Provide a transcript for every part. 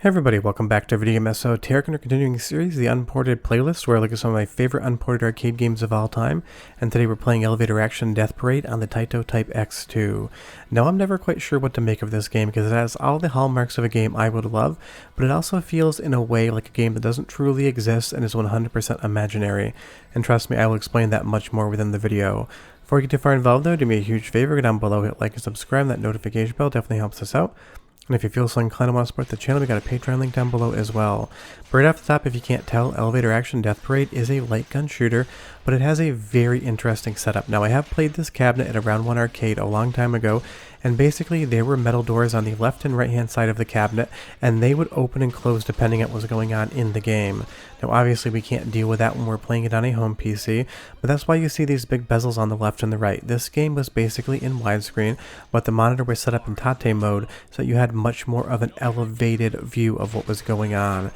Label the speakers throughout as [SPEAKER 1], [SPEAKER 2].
[SPEAKER 1] Hey everybody, welcome back to Video Game Esoteric and our continuing series, the Unported Playlist, where I look at some of my favorite unported arcade games of all time, and today we're playing Elevator Action Death Parade on the Taito Type X2. Now I'm never quite sure what to make of this game because it has all the hallmarks of a game I would love, but it also feels in a way like a game that doesn't truly exist and is 100% imaginary, and trust me, I will explain that much more within the video. Before we get too far involved though, do me a huge favor, go down below, hit like and subscribe, that notification bell definitely helps us out. And if you feel so inclined to want to support the channel, we got a Patreon link down below as well. But right off the top, if you can't tell, Elevator Action Death Parade is a light gun shooter, but it has a very interesting setup. Now, I have played this cabinet at a Round 1 arcade a long time ago, and basically there were metal doors on the left and right hand side of the cabinet, and they would open and close depending on what was going on in the game. Now obviously we can't deal with that when we're playing it on a home PC, but that's why you see these big bezels on the left and the right. This game was basically in widescreen, but the monitor was set up in Tate mode so that you had much more of an elevated view of what was going on.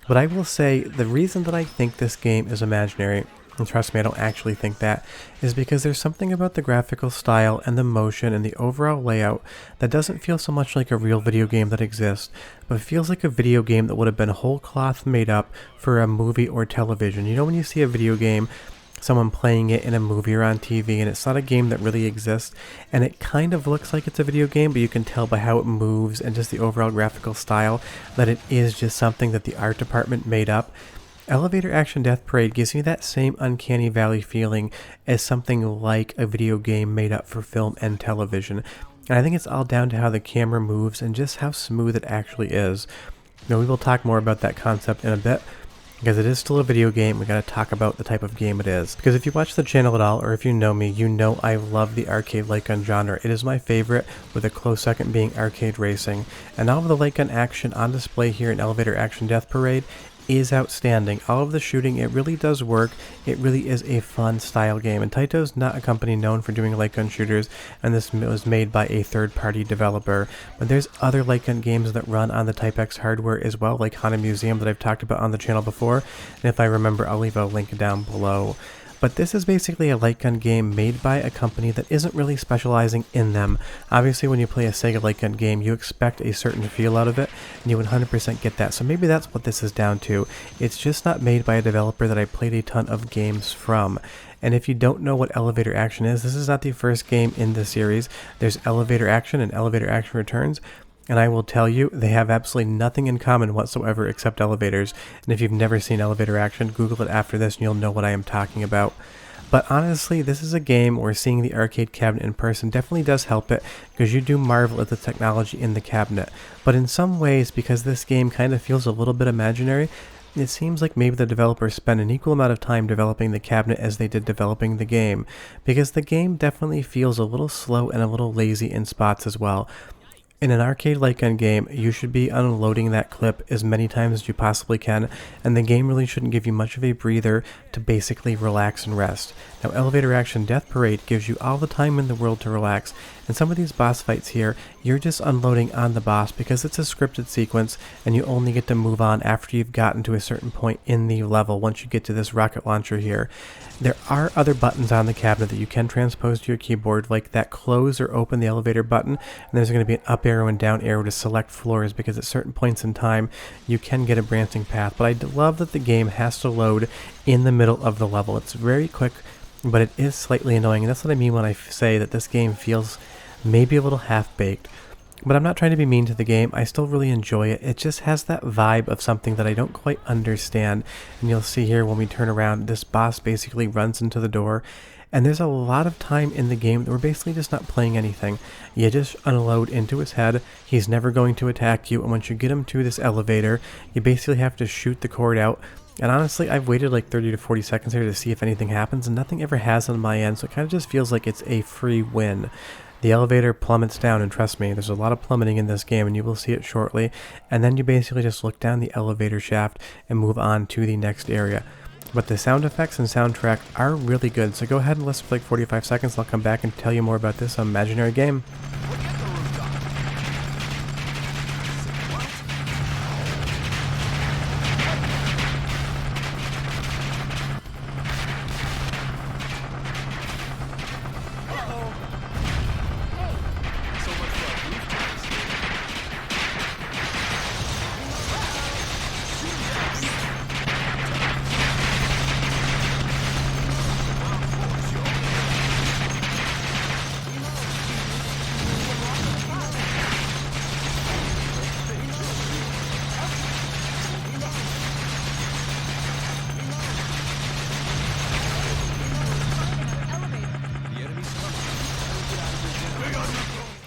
[SPEAKER 1] But I will say the reason that I think this game is imaginary, and trust me, I don't actually think that, is because there's something about the graphical style and the motion and the overall layout that doesn't feel so much like a real video game that exists, but feels like a video game that would have been whole cloth made up for a movie or television. You know when you see a video game, someone playing it in a movie or on TV, and it's not a game that really exists, and it kind of looks like it's a video game, but you can tell by how it moves and just the overall graphical style that it is just something that the art department made up. Elevator Action Death Parade gives me that same uncanny valley feeling as something like a video game made up for film and television. And I think it's all down to how the camera moves and just how smooth it actually is. Now we will talk more about that concept in a bit, because it is still a video game. We gotta talk about the type of game it is. Because if you watch the channel at all, or if you know me, you know I love the arcade light gun genre. It is my favorite, with a close second being arcade racing. And all of the light gun action on display here in Elevator Action Death Parade is outstanding. All of the shooting, it really does work. It really is a fun style game, and Taito's not a company known for doing light gun shooters, and this was made by a third-party developer. But there's other light gun games that run on the Type X hardware as well, like Haunted Museum that I've talked about on the channel before, and if I remember I'll leave a link down below. But this is basically a light gun game made by a company that isn't really specializing in them. Obviously when you play a Sega light gun game, you expect a certain feel out of it, and you 100% get that. So maybe that's what this is down to. It's just not made by a developer that I played a ton of games from. And if you don't know what Elevator Action is, this is not the first game in the series. There's Elevator Action and Elevator Action Returns. And I will tell you, they have absolutely nothing in common whatsoever except elevators. And if you've never seen Elevator Action, Google it after this and you'll know what I am talking about. But honestly, this is a game where seeing the arcade cabinet in person definitely does help it, because you do marvel at the technology in the cabinet. But in some ways, because this game kind of feels a little bit imaginary, it seems like maybe the developers spent an equal amount of time developing the cabinet as they did developing the game, because the game definitely feels a little slow and a little lazy in spots as well. In an arcade light gun game, you should be unloading that clip as many times as you possibly can, and the game really shouldn't give you much of a breather to basically relax and rest. Now, Elevator Action Death Parade gives you all the time in the world to relax, and some of these boss fights here, you're just unloading on the boss because it's a scripted sequence, and you only get to move on after you've gotten to a certain point in the level once you get to this rocket launcher here. There are other buttons on the cabinet that you can transpose to your keyboard, like that close or open the elevator button, and there's going to be an up arrow and down arrow to select floors, because at certain points in time you can get a branching path. But I love that the game has to load in the middle of the level. It's very quick, but it is slightly annoying, and that's what I mean when I say that this game feels maybe a little half-baked. But I'm not trying to be mean to the game. I still really enjoy it. It just has that vibe of something that I don't quite understand. And you'll see here when we turn around, this boss basically runs into the door. And there's a lot of time in the game that we're basically just not playing anything. You just unload into his head. He's never going to attack you. And once you get him to this elevator, you basically have to shoot the cord out. And honestly, I've waited like 30 to 40 seconds here to see if anything happens, and nothing ever has on my end. So it kind of just feels like it's a free win. The elevator plummets down, and trust me, there's a lot of plummeting in this game, and you will see it shortly. And then you basically just look down the elevator shaft and move on to the next area. But the sound effects and soundtrack are really good, so go ahead and listen for like 45 seconds. I'll come back and tell you more about this imaginary game.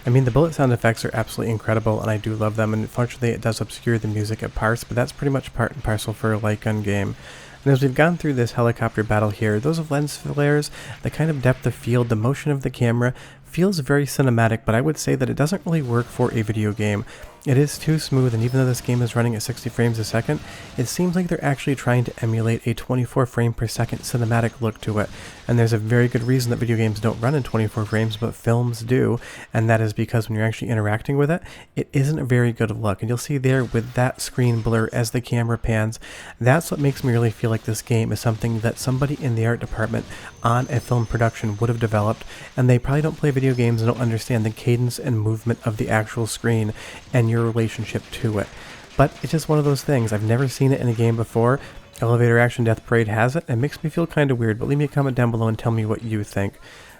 [SPEAKER 1] I mean, the bullet sound effects are absolutely incredible, and I do love them, and unfortunately it does obscure the music at parts, but that's pretty much part and parcel for a light gun game. And as we've gone through this helicopter battle here, those lens flares, the kind of depth of field, the motion of the camera, feels very cinematic, but I would say that it doesn't really work for a video game. It is too smooth, and even though this game is running at 60 frames a second, it seems like they're actually trying to emulate a 24 frame per second cinematic look to it. And there's a very good reason that video games don't run in 24 frames, but films do, and that is because when you're actually interacting with it, it isn't a very good look. And you'll see there with that screen blur as the camera pans, that's what makes me really feel like this game is something that somebody in the art department on a film production would have developed, and they probably don't play video games and don't understand the cadence and movement of the actual screen and your relationship to it. But it's just one of those things. I've never seen it in a game before. Elevator Action Death Parade has it, and it makes me feel kind of weird, but leave me a comment down below and tell me what you think.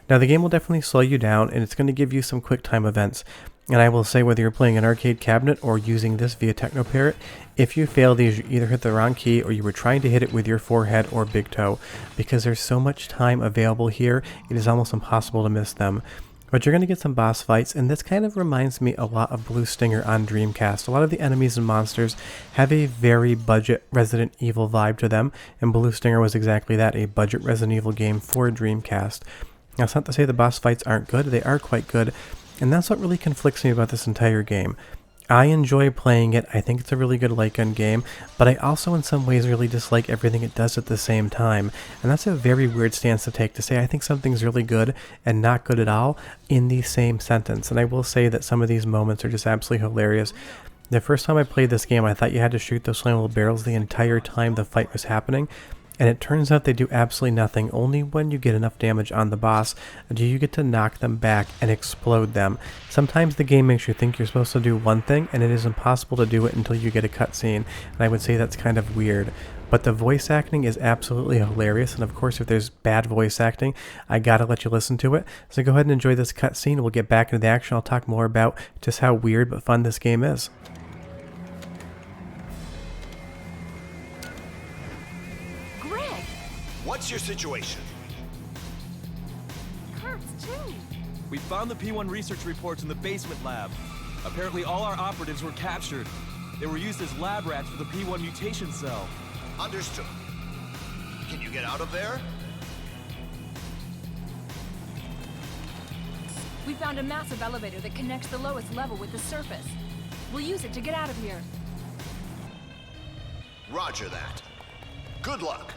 [SPEAKER 1] Now, the game will definitely slow you down, and it's going to give you some quick time events. And I will say, whether you're playing an arcade cabinet or using this via Technoparrot, if you fail these, you either hit the wrong key or you were trying to hit it with your forehead or big toe, because there's so much time available here, it is almost impossible to miss them. But you're going to get some boss fights, and this kind of reminds me a lot of Blue Stinger on Dreamcast. A lot of the enemies and monsters have a very budget Resident Evil vibe to them, and Blue Stinger was exactly that, a budget Resident Evil game for Dreamcast. Now, it's not to say the boss fights aren't good, they are quite good, and that's what really conflicts me about this entire game. I enjoy playing it, I think it's a really good light gun game, but I also in some ways really dislike everything it does at the same time. And that's a very weird stance to take, to say I think something's really good and not good at all in the same sentence. And I will say that some of these moments are just absolutely hilarious. The first time I played this game, I thought you had to shoot those flammable barrels the entire time the fight was happening. And it turns out they do absolutely nothing. Only when you get enough damage on the boss do you get to knock them back and explode them. Sometimes the game makes you think you're supposed to do one thing, and it is impossible to do it until you get a cutscene. And I would say that's kind of weird. But the voice acting is absolutely hilarious, and of course if there's bad voice acting, I gotta let you listen to it. So go ahead and enjoy this cutscene. We'll get back into the action. I'll talk more about just how weird but fun this game is.
[SPEAKER 2] What's your situation?
[SPEAKER 3] Hurts too.
[SPEAKER 4] We found the P1 research reports in the basement lab. Apparently all our operatives were captured. They were used as lab rats for the P1 mutation cell.
[SPEAKER 2] Understood. Can you get out of there?
[SPEAKER 3] We found a massive elevator that connects the lowest level with the surface. We'll use it to get out of here.
[SPEAKER 2] Roger that. Good luck.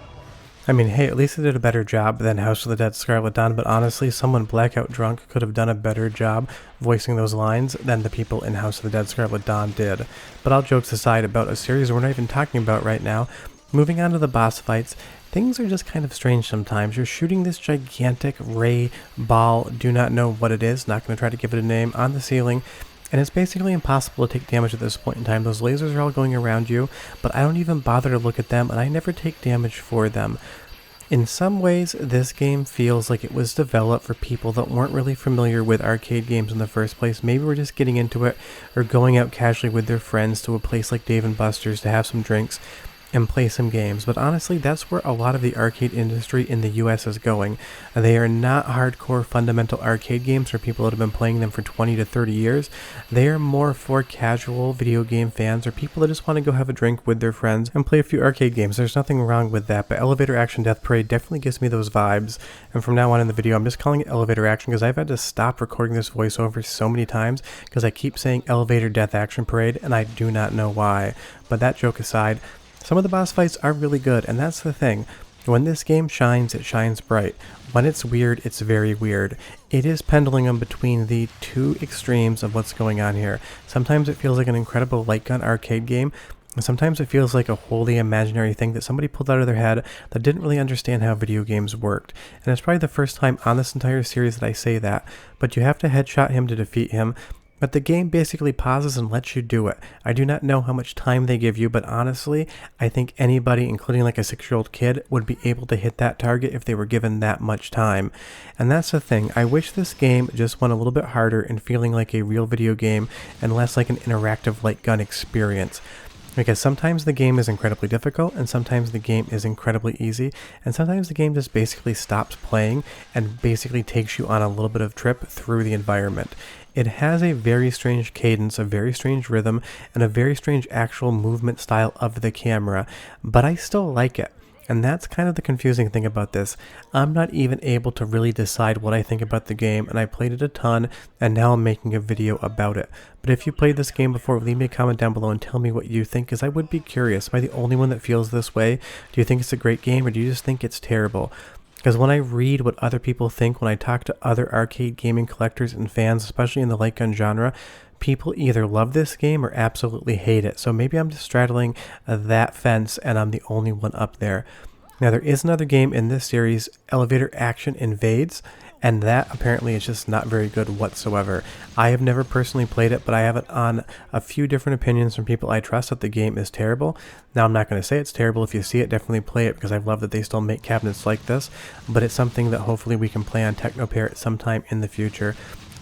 [SPEAKER 1] I mean, hey, at least they did a better job than House of the Dead Scarlet Dawn, but honestly, someone blackout drunk could have done a better job voicing those lines than the people in House of the Dead Scarlet Dawn did. But all jokes aside about a series we're not even talking about right now, moving on to the boss fights, things are just kind of strange sometimes. You're shooting this gigantic ray ball, do not know what it is, not going to try to give it a name, on the ceiling, and it's basically impossible to take damage at this point in time. Those lasers are all going around you, but I don't even bother to look at them, and I never take damage for them. In some ways, this game feels like it was developed for people that weren't really familiar with arcade games in the first place. Maybe we're just getting into it, or going out casually with their friends to a place like Dave & Buster's to have some drinks and play some games. But honestly, that's where a lot of the arcade industry in the US is going. They are not hardcore fundamental arcade games for people that have been playing them for 20 to 30 years. They are more for casual video game fans or people that just want to go have a drink with their friends and play a few arcade games. There's nothing wrong with that, but Elevator Action Death Parade definitely gives me those vibes. And from now on in the video, I'm just calling it Elevator Action because I've had to stop recording this voiceover so many times because I keep saying Elevator Death Action Parade and I do not know why. But that joke aside, some of the boss fights are really good, and that's the thing. When this game shines, it shines bright. When it's weird, it's very weird. It is pendulum between the two extremes of what's going on here. Sometimes it feels like an incredible light gun arcade game, and sometimes it feels like a wholly imaginary thing that somebody pulled out of their head that didn't really understand how video games worked. And it's probably the first time on this entire series that I say that, but you have to headshot him to defeat him. But the game basically pauses and lets you do it. I do not know how much time they give you, but honestly, I think anybody, including like a 6-year-old kid, would be able to hit that target if they were given that much time. And that's the thing. I wish this game just went a little bit harder in feeling like a real video game and less like an interactive light gun experience. Because sometimes the game is incredibly difficult, and sometimes the game is incredibly easy, and sometimes the game just basically stops playing and basically takes you on a little bit of trip through the environment. It has a very strange cadence, a very strange rhythm, and a very strange actual movement style of the camera, but I still like it. And that's kind of the confusing thing about this. I'm not even able to really decide what I think about the game, and I played it a ton, and now I'm making a video about it. But if you played this game before, leave me a comment down below and tell me what you think, because I would be curious. Am I the only one that feels this way? Do you think it's a great game, or do you just think it's terrible? Because when I read what other people think, when I talk to other arcade gaming collectors and fans, especially in the light gun genre, people either love this game or absolutely hate it. So maybe I'm just straddling that fence and I'm the only one up there. Now there is another game in this series, Elevator Action Invades, and that apparently is just not very good whatsoever. I have never personally played it, but I have it on a few different opinions from people I trust that the game is terrible. Now I'm not going to say it's terrible. If you see it, definitely play it, because I love that they still make cabinets like this, but it's something that hopefully we can play on TechnoPair at some time in the future.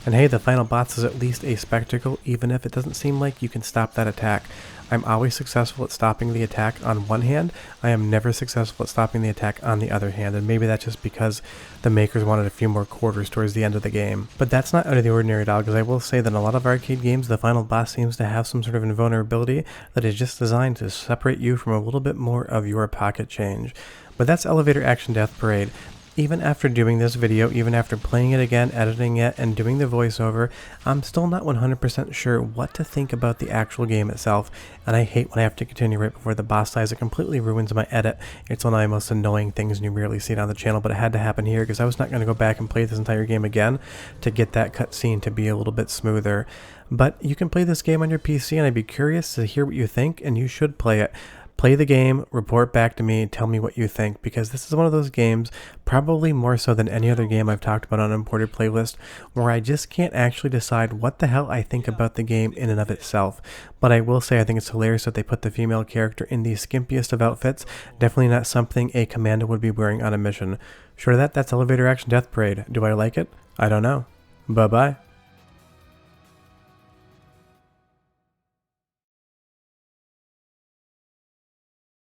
[SPEAKER 1] And hey, the final boss is at least a spectacle, even if it doesn't seem like you can stop that attack. I'm always successful at stopping the attack on one hand. I am never successful at stopping the attack on the other hand, and maybe that's just because the makers wanted a few more quarters towards the end of the game. But that's not out of the ordinary at all, because I will say that in a lot of arcade games, the final boss seems to have some sort of invulnerability that is just designed to separate you from a little bit more of your pocket change. But that's Elevator Action Death Parade. Even after doing this video, even after playing it again, editing it, and doing the voiceover, I'm still not 100% sure what to think about the actual game itself, and I hate when I have to continue right before the boss dies. It completely ruins my edit. It's one of my most annoying things, and you rarely see it on the channel, but it had to happen here because I was not going to go back and play this entire game again to get that cutscene to be a little bit smoother. But you can play this game on your PC, and I'd be curious to hear what you think, and you should play it. Play the game, report back to me, tell me what you think, because this is one of those games, probably more so than any other game I've talked about on an imported playlist, where I just can't actually decide what the hell I think about the game in and of itself. But I will say I think it's hilarious that they put the female character in the skimpiest of outfits. Definitely not something a commando would be wearing on a mission. Short of that, that's Elevator Action Death Parade. Do I like it? I don't know. Bye-bye.